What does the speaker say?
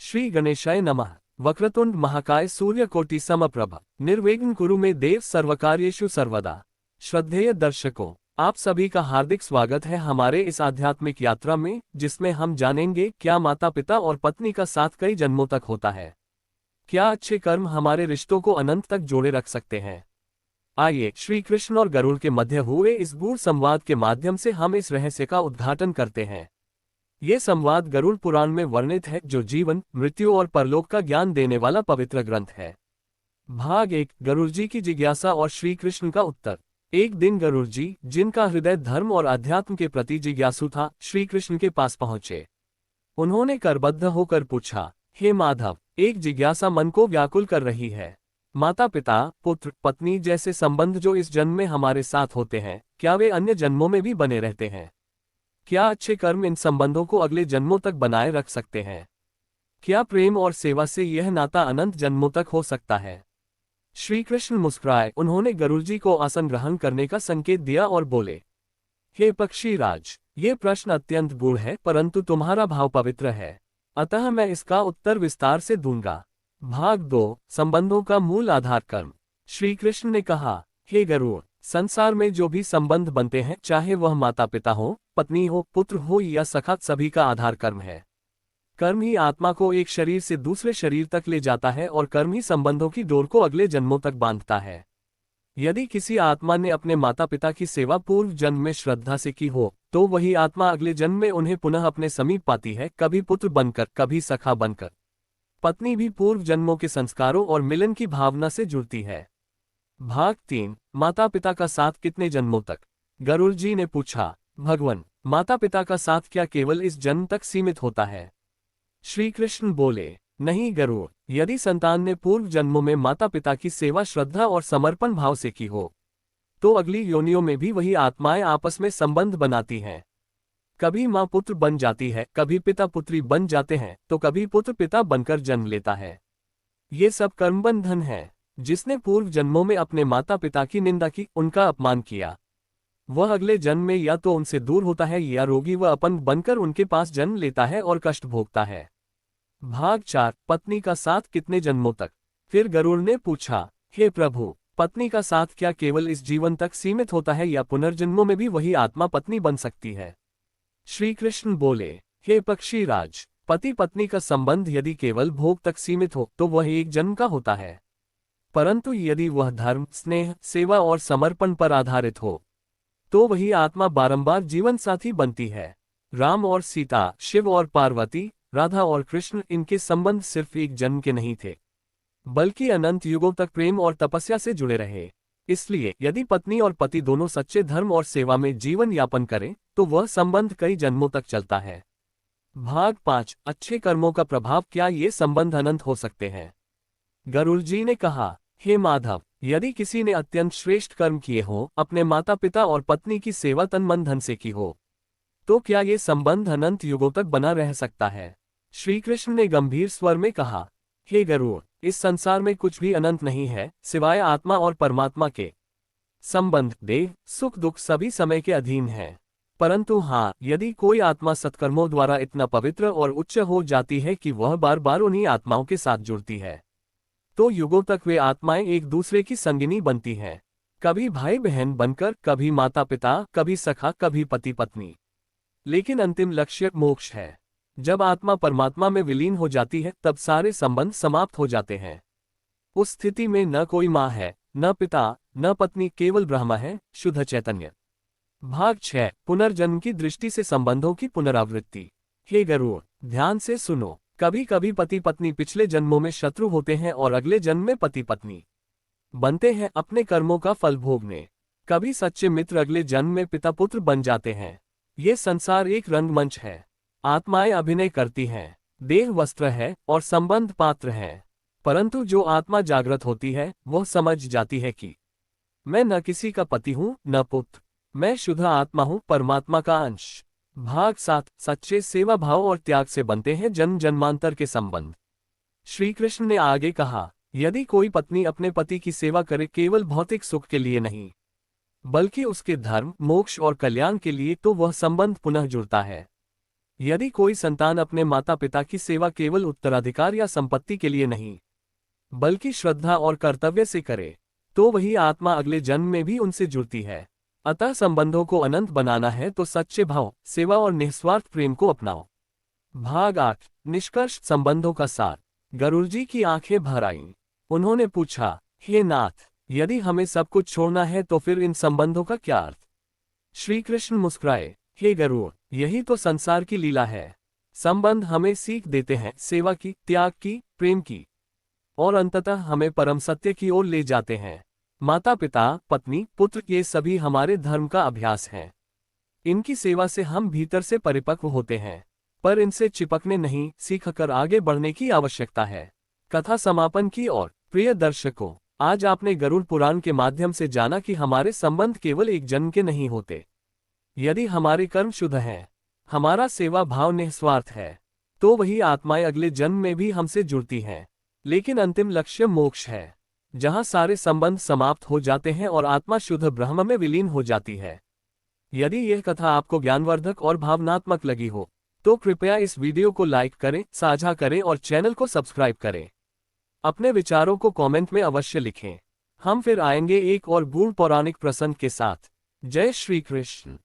श्री गणेशाय नमः। वक्रतुंड महाकाय सूर्यकोटि समप्रभ निर्विघ्न कुरु मे देव सर्वकार्येषु सर्वदा। श्रद्धेय दर्शकों, आप सभी का हार्दिक स्वागत है हमारे इस आध्यात्मिक यात्रा में, जिसमें हम जानेंगे क्या माता पिता और पत्नी का साथ कई जन्मों तक होता है। क्या अच्छे कर्म हमारे रिश्तों को अनंत तक जोड़े रख सकते हैं। आइए श्री कृष्ण और गरुड़ के मध्य हुए इस गूढ़ संवाद के माध्यम से हम इस रहस्य का उद्घाटन करते हैं। ये संवाद गरुड़ पुराण में वर्णित है, जो जीवन, मृत्यु और परलोक का ज्ञान देने वाला पवित्र ग्रंथ है। भाग 1, गरुड़ जी की जिज्ञासा और श्री कृष्ण का उत्तर। एक दिन गरुड़ जी, जिनका हृदय धर्म और अध्यात्म के प्रति जिज्ञासु था, श्री कृष्ण के पास पहुंचे। उन्होंने करबद्ध होकर पूछा, हे माधव, एक जिज्ञासा मन को व्याकुल कर रही है। माता पिता, पुत्र, पत्नी जैसे संबंध जो इस जन्म में हमारे साथ होते हैं, क्या वे अन्य जन्मों में भी बने रहते हैं? क्या अच्छे कर्म इन संबंधों को अगले जन्मों तक बनाए रख सकते हैं? क्या प्रेम और सेवा से यह नाता अनंत जन्मों तक हो सकता है? श्री कृष्ण मुस्कुराए। उन्होंने गरुड़ जी को आसन ग्रहण करने का संकेत दिया और बोले, हे पक्षी राज, ये प्रश्न अत्यंत गूढ़ है, परंतु तुम्हारा भाव पवित्र है, अतः मैं इसका उत्तर विस्तार से दूंगा। भाग 2, संबंधों का मूल आधार कर्म। श्री कृष्ण ने कहा, हे गरुड़, संसार में जो भी संबंध बनते हैं, चाहे वह माता पिता हो, पत्नी हो, पुत्र हो या सखा, सभी का आधार कर्म है। कर्म ही आत्मा को एक शरीर से दूसरे शरीर तक ले जाता है और कर्म ही संबंधों की डोर को अगले जन्मों तक बांधता है। यदि किसी आत्मा ने अपने माता पिता की सेवा पूर्व जन्म में श्रद्धा से की हो, तो वही आत्मा अगले जन्म में उन्हें पुनः अपने समीप पाती है, कभी पुत्र बनकर, कभी सखा बनकर। पत्नी भी पूर्व जन्मों के संस्कारों और मिलन की भावना से जुड़ती है। भाग 3, माता पिता का साथ कितने जन्मों तक। गरुड़ जी ने पूछा, भगवान, माता पिता का साथ क्या केवल इस जन्म तक सीमित होता है? श्री कृष्ण बोले, नहीं गरुड़, यदि संतान ने पूर्व जन्मों में माता पिता की सेवा श्रद्धा और समर्पण भाव से की हो, तो अगली योनियों में भी वही आत्माएं आपस में संबंध बनाती हैं। कभी माँ पुत्र बन जाती है, कभी पिता पुत्री बन जाते हैं, तो कभी पुत्र पिता बनकर जन्म लेता है। ये सब कर्मबंधन है। जिसने पूर्व जन्मों में अपने माता पिता की निंदा की, उनका अपमान किया, वह अगले जन्म में या तो उनसे दूर होता है या रोगी व अपंग बनकर उनके पास जन्म लेता है और कष्ट भोगता है। भाग 4, पत्नी का साथ कितने जन्मों तक। फिर गरुड़ ने पूछा, हे प्रभु, पत्नी का साथ क्या केवल इस जीवन तक सीमित होता है या पुनर्जन्मों में भी वही आत्मा पत्नी बन सकती है? श्री कृष्ण बोले, हे पक्षी राज, पति पत्नी का संबंध यदि केवल भोग तक सीमित हो तो वह एक जन्म का होता है, परंतु यदि वह धर्म, स्नेह, सेवा और समर्पण पर आधारित हो, तो वही आत्मा बारंबार जीवन साथी बनती है। राम और सीता, शिव और पार्वती, राधा और कृष्ण, इनके संबंध सिर्फ एक जन्म के नहीं थे, बल्कि अनंत युगों तक प्रेम और तपस्या से जुड़े रहे। इसलिए यदि पत्नी और पति दोनों सच्चे धर्म और सेवा में जीवन यापन करें, तो वह संबंध कई जन्मों तक चलता है। भाग 5, अच्छे कर्मों का प्रभाव। क्या ये संबंध अनंत हो सकते हैं? गरुड़ जी ने कहा, हे माधव, यदि किसी ने अत्यंत श्रेष्ठ कर्म किए हो, अपने माता पिता और पत्नी की सेवा तन मन धन से की हो, तो क्या ये संबंध अनंत युगों तक बना रह सकता है? श्री कृष्ण ने गंभीर स्वर में कहा, हे गरुड़, इस संसार में कुछ भी अनंत नहीं है, सिवाय आत्मा और परमात्मा के। संबंध, देह, सुख दुख सभी समय के अधीन है। परंतु हाँ, यदि कोई आत्मा सत्कर्मों द्वारा इतना पवित्र और उच्च हो जाती है कि वह बार बार उन्हीं आत्माओं के साथ जुड़ती है, तो युगों तक वे आत्माएं एक दूसरे की संगिनी बनती हैं, कभी भाई बहन बनकर, कभी माता पिता, कभी सखा, कभी पति पत्नी। लेकिन अंतिम लक्ष्य मोक्ष है। जब आत्मा परमात्मा में विलीन हो जाती है, तब सारे संबंध समाप्त हो जाते हैं। उस स्थिति में न कोई माँ है, न पिता, न पत्नी, केवल ब्रह्म है, शुद्ध चैतन्य। भाग 6, पुनर्जन्म की दृष्टि से संबंधों की पुनरावृत्ति। हे गरुड़, ध्यान से सुनो। कभी कभी पति पत्नी पिछले जन्मों में शत्रु होते हैं और अगले जन्म में पति पत्नी बनते हैं, अपने कर्मों का फल भोगने। कभी सच्चे मित्र अगले जन्म में पिता पुत्र बन जाते हैं। ये संसार एक रंगमंच है। आत्माएं अभिनय करती हैं, देह वस्त्र है और संबंध पात्र हैं। परंतु जो आत्मा जागृत होती है, वह समझ जाती है कि मैं न किसी का पति हूँ, न पुत्र, मैं शुद्ध आत्मा हूँ, परमात्मा का अंश। भाग 7, सच्चे सेवा भाव और त्याग से बनते हैं जन्म जन्मांतर के संबंध। श्री कृष्ण ने आगे कहा, यदि कोई पत्नी अपने पति की सेवा करे केवल भौतिक सुख के लिए नहीं, बल्कि उसके धर्म, मोक्ष और कल्याण के लिए, तो वह संबंध पुनः जुड़ता है। यदि कोई संतान अपने माता पिता की सेवा केवल उत्तराधिकार या संपत्ति के लिए नहीं, बल्कि श्रद्धा और कर्तव्य से करे, तो वही आत्मा अगले जन्म में भी उनसे जुड़ती है। अतः संबंधों को अनंत बनाना है तो सच्चे भाव, सेवा और निस्वार्थ प्रेम को अपनाओ। भाग 8। निष्कर्ष संबंधों का सार। गरुड़ जी की आंखें भर आईं। उन्होंने पूछा, हे नाथ, यदि हमें सब कुछ छोड़ना है तो फिर इन संबंधों का क्या अर्थ? श्री कृष्ण मुस्कुराए, हे गरुड़, यही तो संसार की लीला है। संबंध हमें सीख देते हैं सेवा की, त्याग की, प्रेम की, और अंततः हमें परम सत्य की ओर ले जाते हैं। माता पिता, पत्नी, पुत्र, ये सभी हमारे धर्म का अभ्यास है। इनकी सेवा से हम भीतर से परिपक्व होते हैं, पर इनसे चिपकने नहीं, सीखकर आगे बढ़ने की आवश्यकता है। कथा समापन की ओर। प्रिय दर्शकों, आज आपने गरुड़ पुराण के माध्यम से जाना कि हमारे संबंध केवल एक जन्म के नहीं होते। यदि हमारे कर्म शुद्ध हैं, हमारा सेवा भाव निस्वार्थ है, तो वही आत्माएं अगले जन्म में भी हमसे जुड़ती हैं। लेकिन अंतिम लक्ष्य मोक्ष है, जहां सारे संबंध समाप्त हो जाते हैं और आत्मा शुद्ध ब्रह्म में विलीन हो जाती है। यदि यह कथा आपको ज्ञानवर्धक और भावनात्मक लगी हो, तो कृपया इस वीडियो को लाइक करें, साझा करें और चैनल को सब्सक्राइब करें। अपने विचारों को कमेंट में अवश्य लिखें। हम फिर आएंगे एक और गूढ़ पौराणिक प्रसंग के साथ। जय श्री कृष्ण।